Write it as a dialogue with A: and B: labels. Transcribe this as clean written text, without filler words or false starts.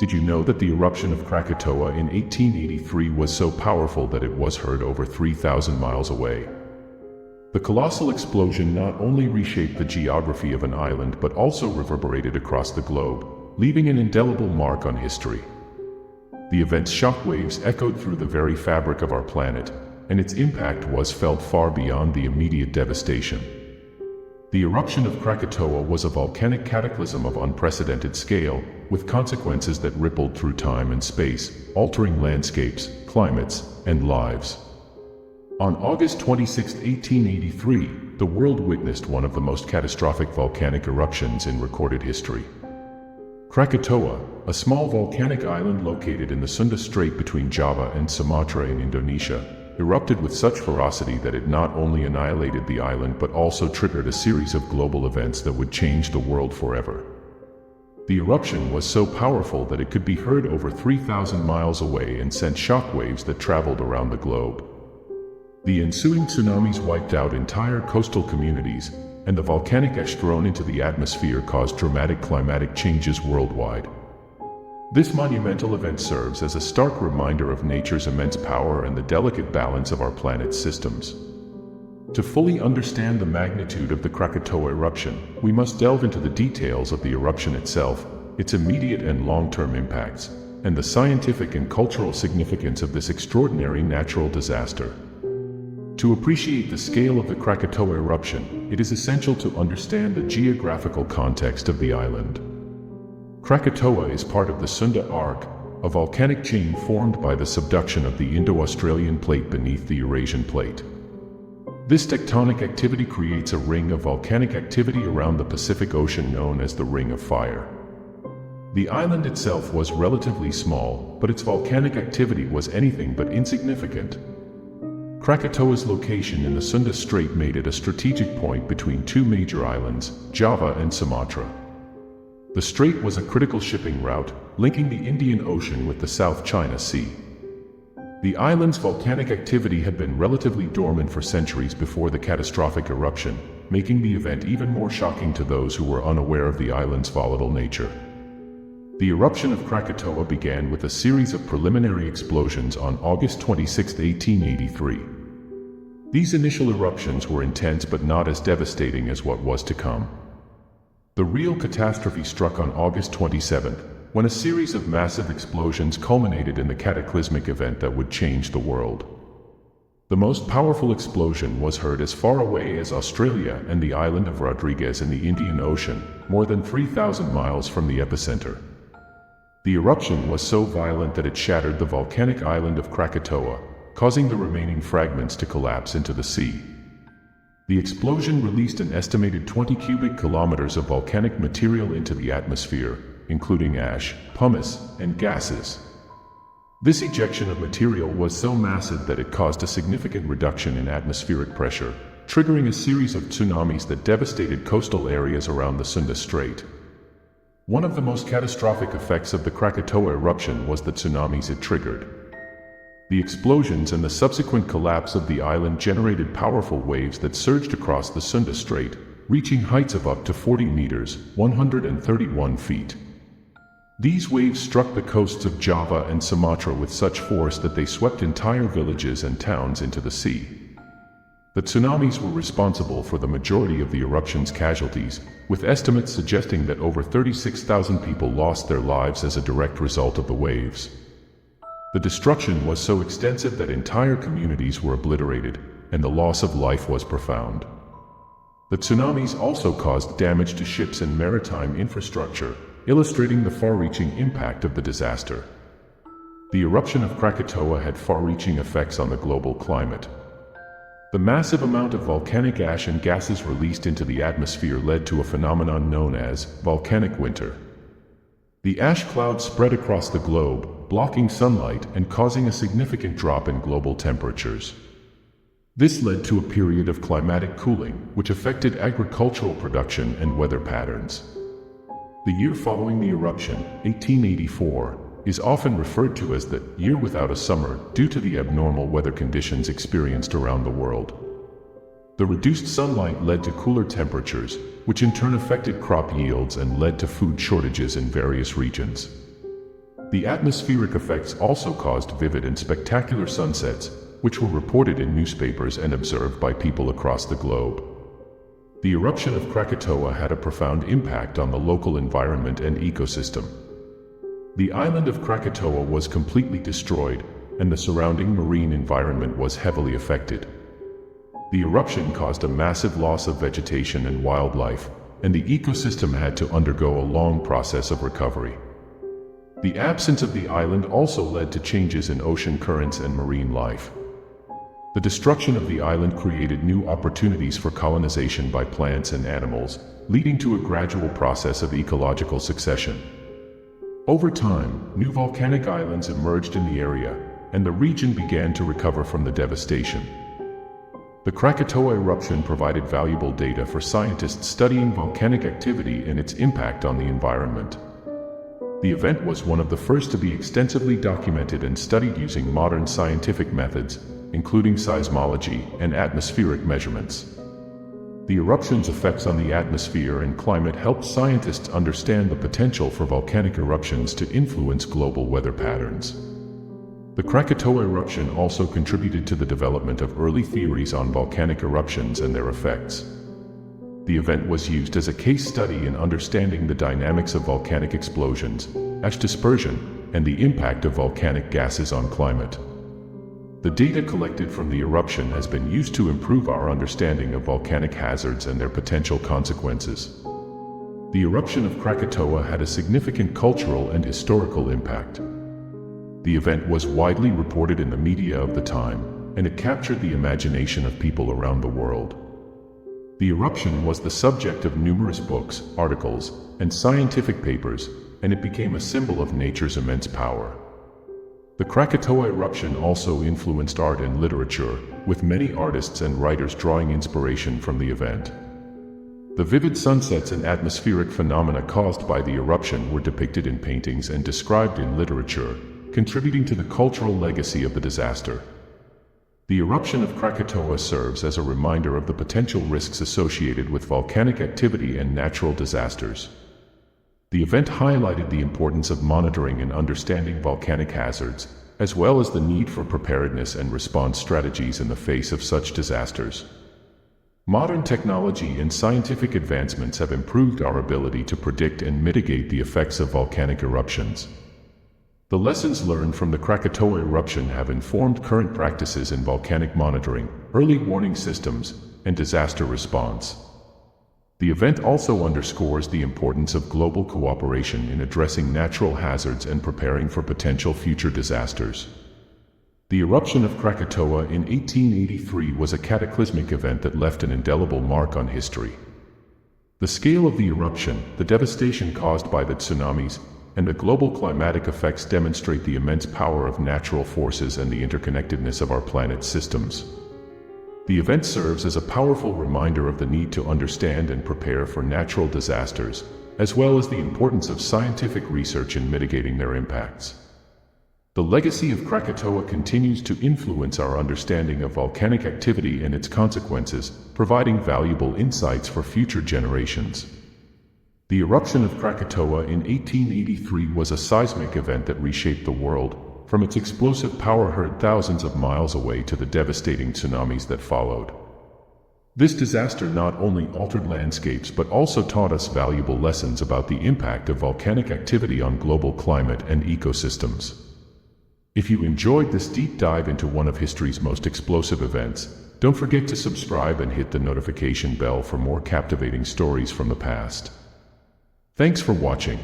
A: Did you know that the eruption of Krakatoa in 1883 was so powerful that it was heard over 3,000 miles away? The colossal explosion not only reshaped the geography of an island but also reverberated across the globe, leaving an indelible mark on history. The event's shockwaves echoed through the very fabric of our planet, and its impact was felt far beyond the immediate devastation. The eruption of Krakatoa was a volcanic cataclysm of unprecedented scale, with consequences that rippled through time and space, altering landscapes, climates, and lives. On August 26, 1883, the world witnessed one of the most catastrophic volcanic eruptions in recorded history. Krakatoa, a small volcanic island located in the Sunda Strait between Java and Sumatra in Indonesia, erupted with such ferocity that it not only annihilated the island but also triggered a series of global events that would change the world forever. The eruption was so powerful that it could be heard over 3,000 miles away and sent shockwaves that traveled around the globe. The ensuing tsunamis wiped out entire coastal communities, and the volcanic ash thrown into the atmosphere caused dramatic climatic changes worldwide. This monumental event serves as a stark reminder of nature's immense power and the delicate balance of our planet's systems. To fully understand the magnitude of the Krakatoa eruption, we must delve into the details of the eruption itself, its immediate and long-term impacts, and the scientific and cultural significance of this extraordinary natural disaster. To appreciate the scale of the Krakatoa eruption, it is essential to understand the geographical context of the island. Krakatoa is part of the Sunda Arc, a volcanic chain formed by the subduction of the Indo-Australian plate beneath the Eurasian plate. This tectonic activity creates a ring of volcanic activity around the Pacific Ocean known as the Ring of Fire. The island itself was relatively small, but its volcanic activity was anything but insignificant. Krakatoa's location in the Sunda Strait made it a strategic point between two major islands, Java and Sumatra. The strait was a critical shipping route, linking the Indian Ocean with the South China Sea. The island's volcanic activity had been relatively dormant for centuries before the catastrophic eruption, making the event even more shocking to those who were unaware of the island's volatile nature. The eruption of Krakatoa began with a series of preliminary explosions on August 26, 1883. These initial eruptions were intense but not as devastating as what was to come. The real catastrophe struck on August 27, when a series of massive explosions culminated in the cataclysmic event that would change the world. The most powerful explosion was heard as far away as Australia and the island of Rodriguez in the Indian Ocean, more than 3,000 miles from the epicenter. The eruption was so violent that it shattered the volcanic island of Krakatoa, causing the remaining fragments to collapse into the sea. The explosion released an estimated 20 cubic kilometers of volcanic material into the atmosphere, including ash, pumice, and gases. This ejection of material was so massive that it caused a significant reduction in atmospheric pressure, triggering a series of tsunamis that devastated coastal areas around the Sunda Strait. One of the most catastrophic effects of the Krakatoa eruption was the tsunamis it triggered. The explosions and the subsequent collapse of the island generated powerful waves that surged across the Sunda Strait, reaching heights of up to 40 meters, 131 feet. These waves struck the coasts of Java and Sumatra with such force that they swept entire villages and towns into the sea. The tsunamis were responsible for the majority of the eruption's casualties, with estimates suggesting that over 36,000 people lost their lives as a direct result of the waves. The destruction was so extensive that entire communities were obliterated, and the loss of life was profound. The tsunamis also caused damage to ships and maritime infrastructure, illustrating the far-reaching impact of the disaster. The eruption of Krakatoa had far-reaching effects on the global climate. The massive amount of volcanic ash and gases released into the atmosphere led to a phenomenon known as volcanic winter. The ash cloud spread across the globe, blocking sunlight and causing a significant drop in global temperatures. This led to a period of climatic cooling, which affected agricultural production and weather patterns. The year following the eruption, 1884, is often referred to as the year without a summer due to the abnormal weather conditions experienced around the world. The reduced sunlight led to cooler temperatures, which in turn affected crop yields and led to food shortages in various regions. The atmospheric effects also caused vivid and spectacular sunsets, which were reported in newspapers and observed by people across the globe. The eruption of Krakatoa had a profound impact on the local environment and ecosystem. The island of Krakatoa was completely destroyed, and the surrounding marine environment was heavily affected. The eruption caused a massive loss of vegetation and wildlife, and the ecosystem had to undergo a long process of recovery. The absence of the island also led to changes in ocean currents and marine life. The destruction of the island created new opportunities for colonization by plants and animals, leading to a gradual process of ecological succession. Over time, new volcanic islands emerged in the area, and the region began to recover from the devastation. The Krakatoa eruption provided valuable data for scientists studying volcanic activity and its impact on the environment. The event was one of the first to be extensively documented and studied using modern scientific methods, including seismology and atmospheric measurements. The eruption's effects on the atmosphere and climate helped scientists understand the potential for volcanic eruptions to influence global weather patterns. The Krakatoa eruption also contributed to the development of early theories on volcanic eruptions and their effects. The event was used as a case study in understanding the dynamics of volcanic explosions, ash dispersion, and the impact of volcanic gases on climate. The data collected from the eruption has been used to improve our understanding of volcanic hazards and their potential consequences. The eruption of Krakatoa had a significant cultural and historical impact. The event was widely reported in the media of the time, and it captured the imagination of people around the world. The eruption was the subject of numerous books, articles, and scientific papers, and it became a symbol of nature's immense power. The Krakatoa eruption also influenced art and literature, with many artists and writers drawing inspiration from the event. The vivid sunsets and atmospheric phenomena caused by the eruption were depicted in paintings and described in literature, contributing to the cultural legacy of the disaster. The eruption of Krakatoa serves as a reminder of the potential risks associated with volcanic activity and natural disasters. The event highlighted the importance of monitoring and understanding volcanic hazards, as well as the need for preparedness and response strategies in the face of such disasters. Modern technology and scientific advancements have improved our ability to predict and mitigate the effects of volcanic eruptions. The lessons learned from the Krakatoa eruption have informed current practices in volcanic monitoring, early warning systems, and disaster response. The event also underscores the importance of global cooperation in addressing natural hazards and preparing for potential future disasters. The eruption of Krakatoa in 1883 was a cataclysmic event that left an indelible mark on history. The scale of the eruption, the devastation caused by the tsunamis, and the global climatic effects demonstrate the immense power of natural forces and the interconnectedness of our planet's systems. The event serves as a powerful reminder of the need to understand and prepare for natural disasters, as well as the importance of scientific research in mitigating their impacts. The legacy of Krakatoa continues to influence our understanding of volcanic activity and its consequences, providing valuable insights for future generations. The eruption of Krakatoa in 1883 was a seismic event that reshaped the world, from its explosive power heard thousands of miles away to the devastating tsunamis that followed. This disaster not only altered landscapes but also taught us valuable lessons about the impact of volcanic activity on global climate and ecosystems. If you enjoyed this deep dive into one of history's most explosive events, don't forget to subscribe and hit the notification bell for more captivating stories from the past. Thanks for watching.